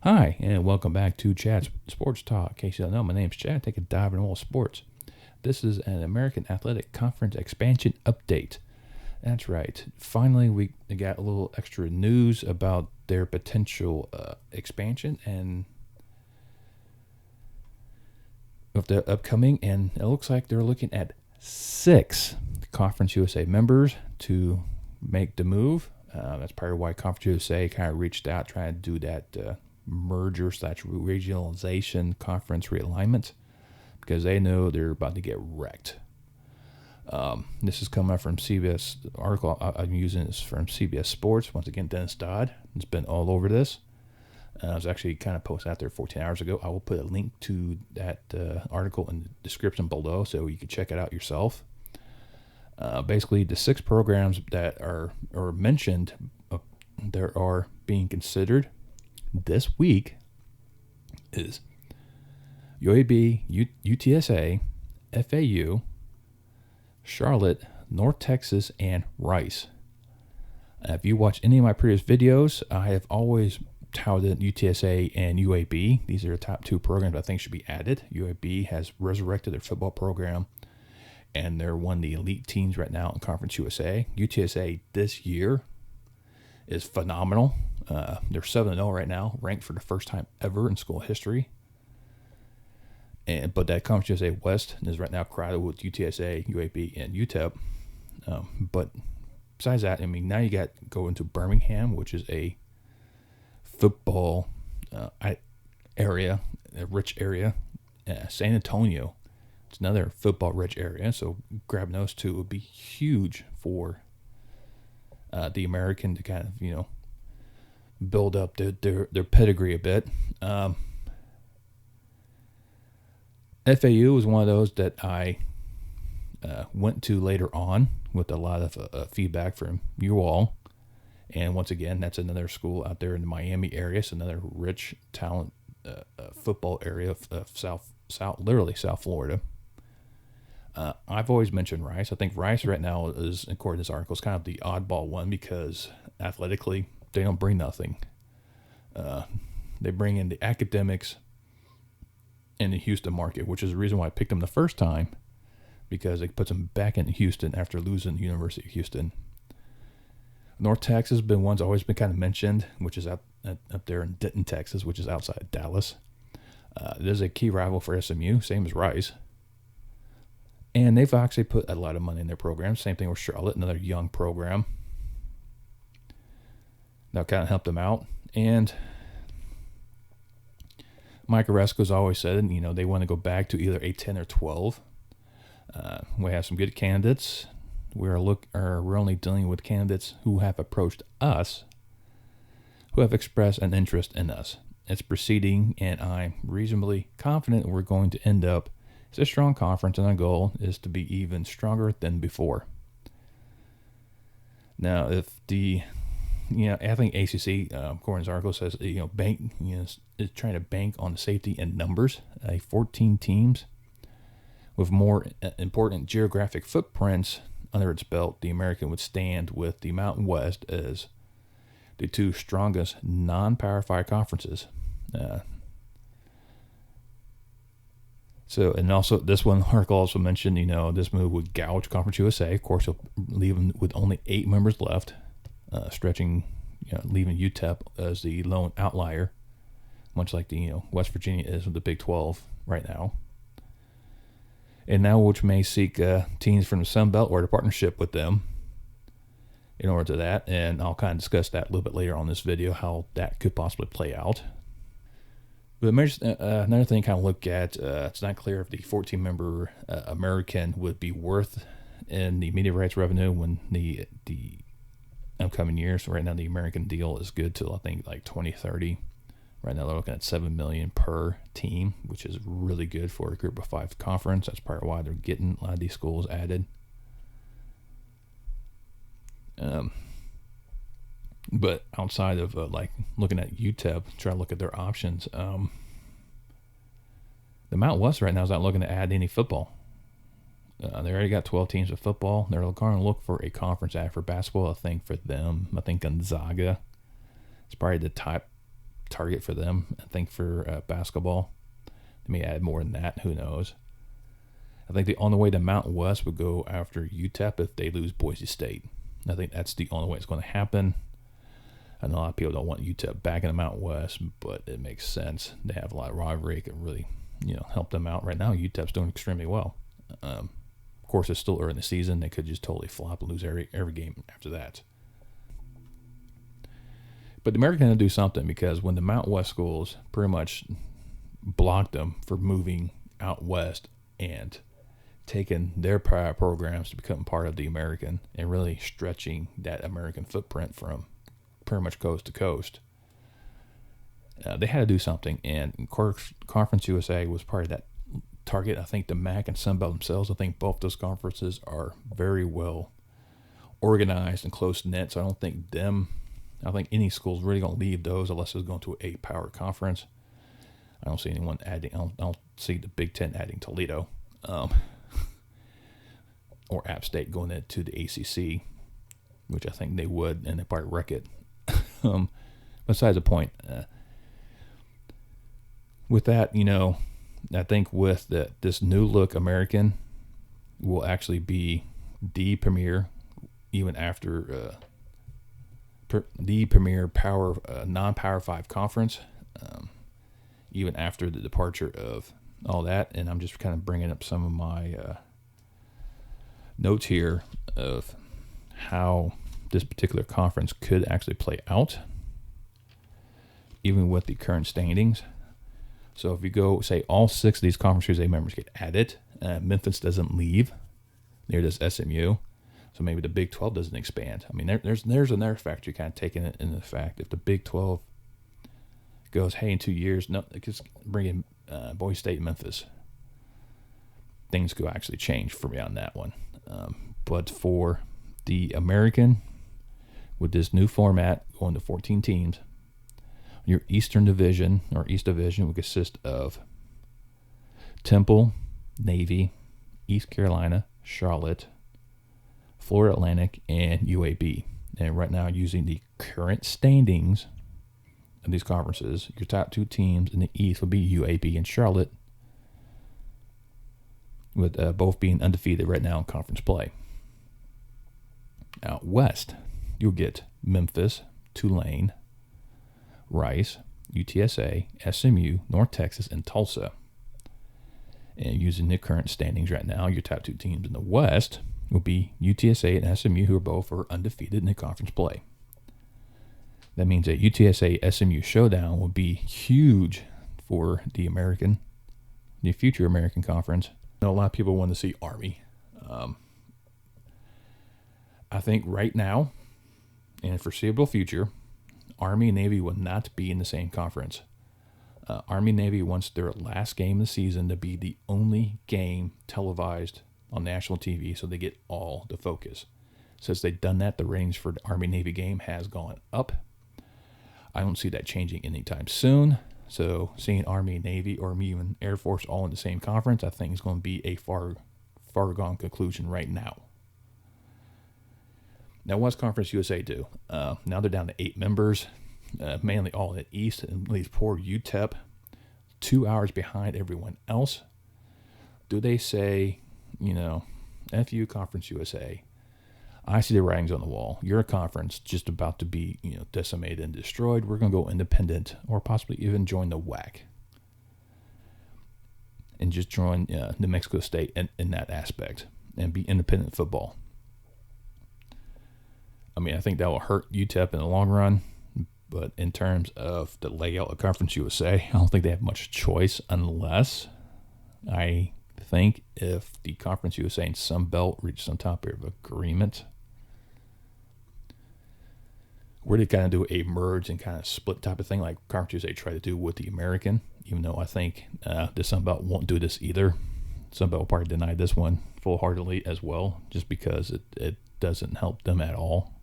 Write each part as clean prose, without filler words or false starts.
Hi, and welcome back to Chad's Sports Talk. In case you don't know, my name's Chad. Take a dive into all sports. This is an American Athletic Conference expansion update. That's right. Finally, we got a little extra news about their potential expansion and of the upcoming, and it looks like they're looking at 6 Conference USA members to make the move. That's part of why Conference USA kind of reached out trying to do that merger / regionalization conference realignment, because they know they're about to get wrecked. This is coming from CBS article. I'm using this from CBS Sports. Once again, Dennis Dodd has been all over this. I was actually kind of posted out there 14 hours ago. I will put a link to that article in the description below so you can check it out yourself. Basically, the 6 programs that are mentioned, there are being considered this week is UAB, UTSA, FAU, Charlotte, North Texas, and Rice. If you watch any of my previous videos, I have always touted UTSA and UAB. These are the top 2 programs I think should be added. UAB has resurrected their football program, and they're one of the elite teams right now in Conference USA. UTSA this year is phenomenal. They're 7-0 right now, ranked for the first time ever in school history. But that Conference USA West is right now crowded with UTSA, UAB, and UTEP. But besides that, I mean, now you got go into Birmingham, which is a football area, a rich area. San Antonio, it's another football rich area. So grabbing those 2 would be huge for the American to kind of, build up their pedigree a bit. FAU was one of those that I went to later on with a lot of feedback from you all. And once again, that's another school out there in the Miami area. It's another rich talent football area of South Florida. I've always mentioned Rice. I think Rice right now is, according to this article, is kind of the oddball one because athletically, they don't bring nothing. They bring in the academics in the Houston market, which is the reason why I picked them the first time, because it puts them back in Houston after losing the University of Houston. North Texas has been one's always been kind of mentioned, which is up there in Denton, Texas, which is outside of Dallas. There's a key rival for SMU, same as Rice. And they've actually put a lot of money in their program. Same thing with Charlotte, another young program. That kind of helped them out. And Mike Oresco's always said, they want to go back to either a 10 or 12. We have some good candidates. We're only dealing with candidates who have approached us, who have expressed an interest in us. It's proceeding, and I'm reasonably confident we're going to end up. It's a strong conference, and our goal is to be even stronger than before. Now, if I think ACC, according to this article, says bank, is trying to bank on the safety and numbers. 14 teams with more important geographic footprints under its belt, the American would stand with the Mountain West as the 2 strongest non-Power 5 conferences. And also this one article also mentioned, this move would gouge Conference USA. Of course, it'll leave them with only 8 members left, stretching, leaving UTEP as the lone outlier, much like the West Virginia is with the Big 12 right now. And now, which may seek teams from the Sun Belt or the partnership with them in order to that. And I'll kind of discuss that a little bit later on this video, how that could possibly play out. But another thing to kind of look at, it's not clear if the 14-member American would be worth in the media rights revenue when the upcoming years. So right now, the American deal is good till I think like 2030. Right now, they're looking at $7 million per team, which is really good for a Group of 5 conference. That's part of why they're getting a lot of these schools added. But outside of looking at UTEP, try to look at their options. The Mount West right now is not looking to add any football. They already got 12 teams of football. They're going to look for a conference ad for basketball. I think for them, Gonzaga is probably the top target for them. I think for basketball, they may add more than that. Who knows? I think the only way to Mountain West would go after UTEP if they lose Boise State. I think that's the only way it's going to happen. I know a lot of people don't want UTEP back in the Mountain West, but it makes sense. They have a lot of rivalry. It can really, help them out. Right now, UTEP's doing extremely well. Of course, it's still early in the season. They could just totally flop and lose every game after that. But the American had to do something, because when the Mountain West schools pretty much blocked them for moving out west and taking their prior programs to become part of the American and really stretching that American footprint from pretty much coast to coast, they had to do something. And Conference USA was part of that target. I think the MAC and Sun Belt themselves, I think both those conferences are very well organized and close-knit, so I don't think any school's really going to leave those unless it's going to a power conference. I don't see anyone adding. I don't see the Big Ten adding Toledo or App State going into the ACC, which I think they would, and they probably wreck it. Besides the point, with that, I think with this new look American will actually be the premier, even after the premier power non-power 5 conference, even after the departure of all that. And I'm just kind of bringing up some of my notes here of how this particular conference could actually play out, even with the current standings. So if you go, say, all 6 of these Conference USA members get added, Memphis doesn't leave, near this SMU, so maybe the Big 12 doesn't expand. I mean, there's another factor, kind of taking it into the fact, if the Big 12 goes, hey, in 2 years, no, just bring in Boise State and Memphis, things could actually change for me on that one. But for the American, with this new format going to 14 teams, your Eastern Division or East Division would consist of Temple, Navy, East Carolina, Charlotte, Florida Atlantic, and UAB. And right now, using the current standings of these conferences, your top 2 teams in the East will be UAB and Charlotte, with both being undefeated right now in conference play. Out West, you'll get Memphis, Tulane, Rice, UTSA, SMU, North Texas, and Tulsa. And using the current standings right now, your top 2 teams in the West will be UTSA and SMU, who are both undefeated in the conference play. That means that UTSA SMU showdown will be huge for the future American Conference. I know a lot of people want to see Army. I think right now, in the foreseeable future, Army and Navy will not be in the same conference. Army and Navy wants their last game of the season to be the only game televised on national TV, so they get all the focus. Since they've done that, the ratings for the Army-Navy game has gone up. I don't see that changing anytime soon. So seeing Army, Navy, or even Air Force all in the same conference, I think is going to be a far gone conclusion right now. Now, what's Conference USA do? Now they're down to 8 members, mainly all in the East, and leaves poor UTEP 2 hours behind everyone else. Do they say, F you, Conference USA? I see the writings on the wall. Your conference just about to be, decimated and destroyed. We're going to go independent, or possibly even join the WAC, and just join New Mexico State in that aspect, and be independent football. I mean, I think that will hurt UTEP in the long run, but in terms of the layout of Conference USA, I don't think they have much choice, unless I think if the Conference USA and Sun Belt reach some type of agreement, where they kind of do a merge and kind of split type of thing, like Conference USA tried to do with the American, even though I think the Sun Belt won't do this either. Sun Belt will probably deny this one full-heartedly as well, just because it doesn't help them at all.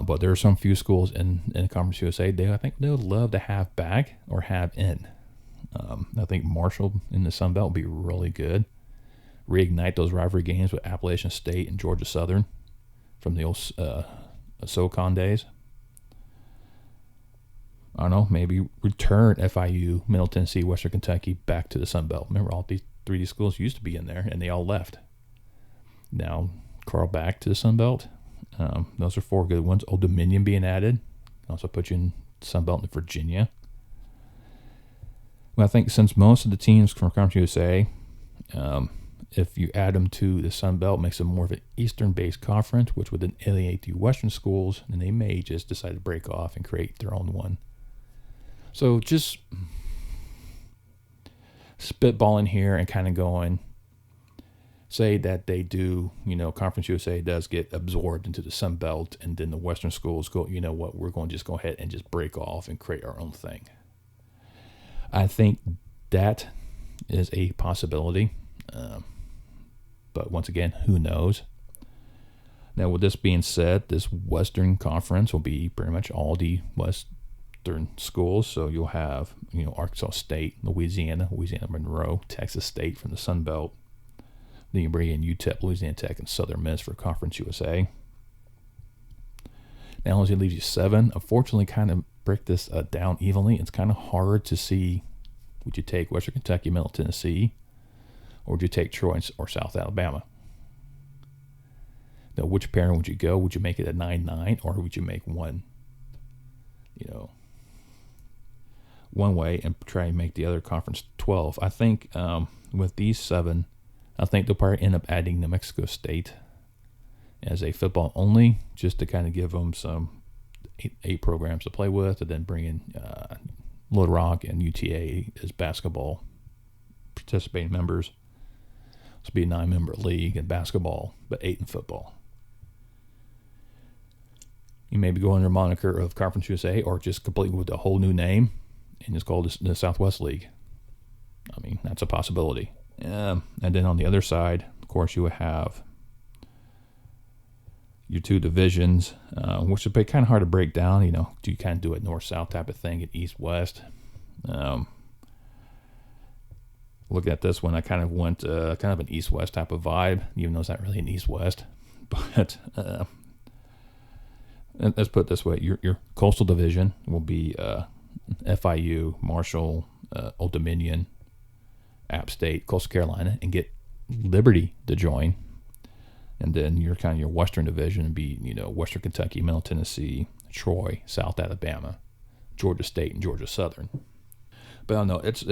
But there are some few schools in Conference USA I think they would love to have back or have in. I think Marshall in the Sun Belt would be really good. Reignite those rivalry games with Appalachian State and Georgia Southern from the old SoCon days. I don't know, maybe return FIU, Middle Tennessee, Western Kentucky back to the Sun Belt. Remember, all these 3D schools used to be in there, and they all left. Now, crawl back to the Sun Belt. Those are 4 good ones. Old Dominion being added. Also put you in Sun Belt in Virginia. Well, I think since most of the teams from Conference USA, if you add them to the Sun Belt, makes them more of an Eastern-based conference, which would then alienate the Western schools, and they may just decide to break off and create their own one. So just spitballing here and kind of going, say that they do, Conference USA does get absorbed into the Sun Belt, and then the Western schools go, you know what, we're going to just go ahead and just break off and create our own thing. I think that is a possibility. But once again, who knows? Now, with this being said, this Western Conference will be pretty much all the Western schools. So you'll have, Arkansas State, Louisiana Monroe, Texas State from the Sun Belt. Then you bring in UTEP, Louisiana Tech, and Southern Miss for Conference USA. Now, only leaves you 7. Unfortunately, kind of break this down evenly. It's kind of hard to see, would you take Western Kentucky, Middle Tennessee, or would you take Troy or South Alabama? Now, which pairing would you go? Would you make it a 9-9, or would you make one, one way and try and make the other conference 12? I think with these 7, I think they'll probably end up adding New Mexico State as a football only, just to kind of give them some 8 programs to play with, and then bring in Little Rock and UTA as basketball participating members. This will be a 9-member league in basketball, but 8 in football. You may be going under the moniker of Conference USA, or just completely with a whole new name and just call it the Southwest League. I mean, that's a possibility. And then on the other side, of course, you would have your 2 divisions, which would be kind of hard to break down. Do you kind of do it north-south type of thing and east-west? Looking at this one, I kind of went kind of an east-west type of vibe, even though it's not really an east-west. But let's put it this way. Your coastal division will be FIU, Marshall, Old Dominion, App State, Coastal Carolina, and get Liberty to join. And then your western division would be, Western Kentucky, Middle Tennessee, Troy, South Alabama, Georgia State, and Georgia Southern. But I don't know. It's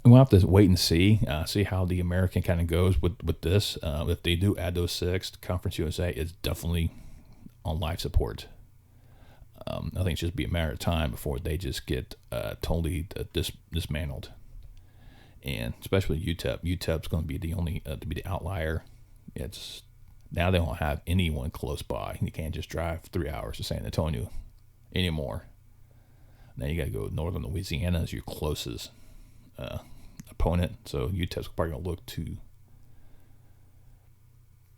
we'll have to wait and see how the American kind of goes with this. If they do add those 6, Conference USA is definitely on life support. I think it's just be a matter of time before they just get totally dismantled. And especially UTEP. UTEP's going to be the only to be the outlier. It's now they don't have anyone close by. You can't just drive 3 hours to San Antonio anymore. Now you got to go northern Louisiana as your closest opponent. So UTEP's probably going to look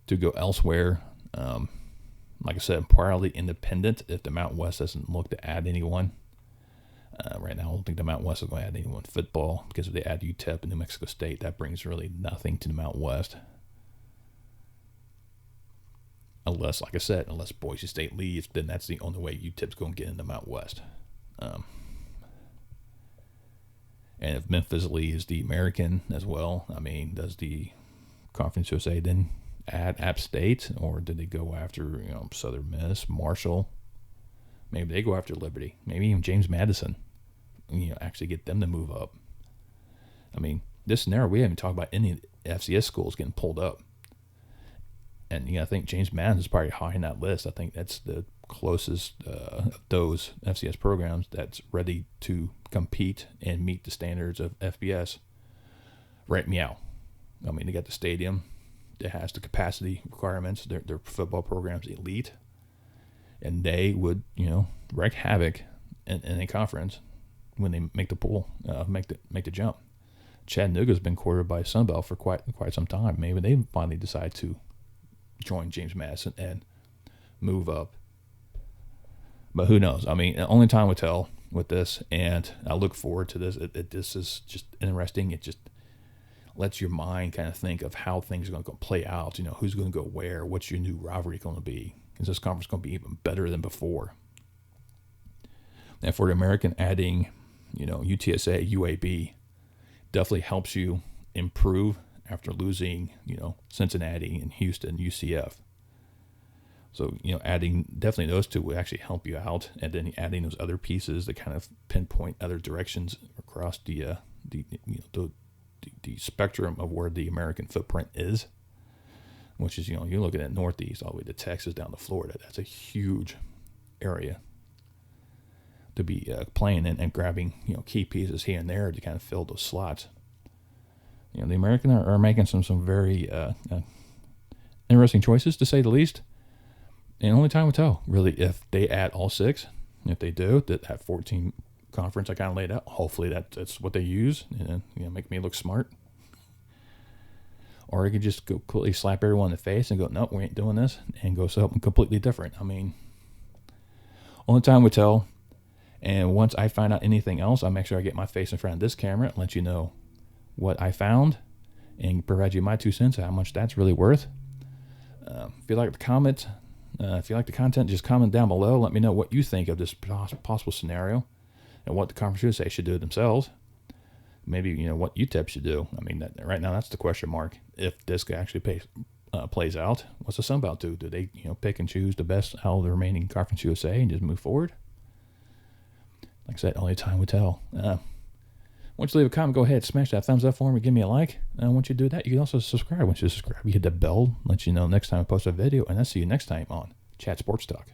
to go elsewhere. Like I said, entirely independent. If the Mountain West doesn't look to add anyone. Right now, I don't think the Mountain West is going to add anyone in football, because if they add UTEP and New Mexico State, that brings really nothing to the Mountain West. Unless, like I said, unless Boise State leaves, then that's the only way UTEP's going to get into the Mountain West. And if Memphis leaves the American as well, I mean, does the Conference USA then add App State, or did they go after Southern Miss, Marshall? Maybe they go after Liberty. Maybe even James Madison. Actually get them to move up. I mean, this scenario, we haven't talked about any FCS schools getting pulled up. And I think James Madison is probably high in that list. I think that's the closest of those FCS programs that's ready to compete and meet the standards of FBS. Right meow. I mean, they got the stadium. It has the capacity requirements. Their football program's elite. And they would, wreak havoc in a conference when they make the pool, make the jump. Chattanooga's been courted by Sunbelt for quite some time. Maybe they finally decide to join James Madison and move up. But who knows? I mean, only time will tell with this, and I look forward to this. This is just interesting. It just lets your mind kind of think of how things are going to play out. Who's going to go where? What's your new rivalry going to be? Is this conference going to be even better than before? And for the American, adding, UTSA, UAB definitely helps you improve after losing, Cincinnati and Houston, UCF. So, adding definitely those two would actually help you out. And then adding those other pieces that kind of pinpoint other directions across the spectrum of where the American footprint is, which is, you're looking at Northeast all the way to Texas down to Florida. That's a huge area to be playing in and grabbing, key pieces here and there to kind of fill those slots. The American are making some very interesting choices, to say the least. And only time will tell, really, if they add all 6. If they do, that 14 conference I kind of laid out, hopefully that's what they use, and make me look smart. Or you could just go completely slap everyone in the face and go, nope, we ain't doing this, and go something completely different. I mean, only time will tell. And once I find out anything else, I'll make sure I get my face in front of this camera and let you know what I found and provide you my 2 cents, how much that's really worth. If you like the comments, if you like the content, just comment down below. Let me know what you think of this possible scenario and what the Conference USA should do themselves. Maybe, what UTEP should do. I mean, right now that's the question mark. If this actually plays out, what's the Sun Belt do? Do they, pick and choose the best out of the remaining Conference USA and just move forward? Like I said, only time will tell. Once you leave a comment, go ahead, smash that thumbs up for me, give me a like. And once you do that, you can also subscribe. Once you subscribe, you hit the bell, let you know next time I post a video, and I'll see you next time on Chat Sports Talk.